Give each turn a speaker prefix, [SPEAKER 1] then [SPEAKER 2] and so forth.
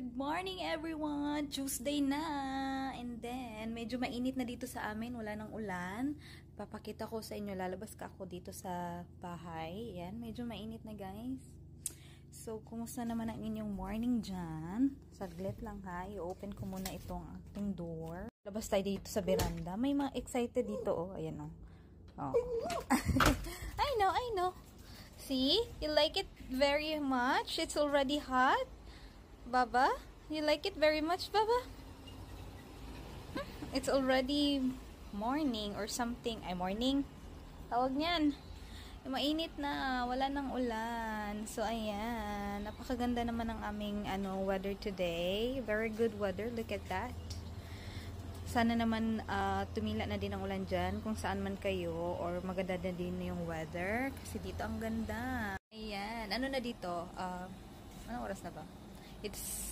[SPEAKER 1] Good morning everyone! Tuesday na! And then, medyo mainit na dito sa amin. Wala nang ulan. Papakita ko sa inyo. Lalabas ka ako dito sa bahay. Yan, medyo mainit na guys. So, kumusta naman ang inyong morning dyan? Saglit lang ha. I-open ko muna itong ating door. Labas tayo dito sa veranda. May mga excited dito oh. Ayan oh. Oh. I know. See? You like it very much? It's already hot? Baba? You like it very much, Baba? It's already morning or something. Ay, morning. Tawag niyan. Mainit na. Wala nang ulan. So, ayan. Napakaganda naman ang aming weather today. Very good weather. Look at that. Sana naman tumila na din ang ulan dyan kung saan man kayo or maganda na din yung weather. Kasi dito ang ganda. Ayan. Ano na dito? Anong oras na ba? It's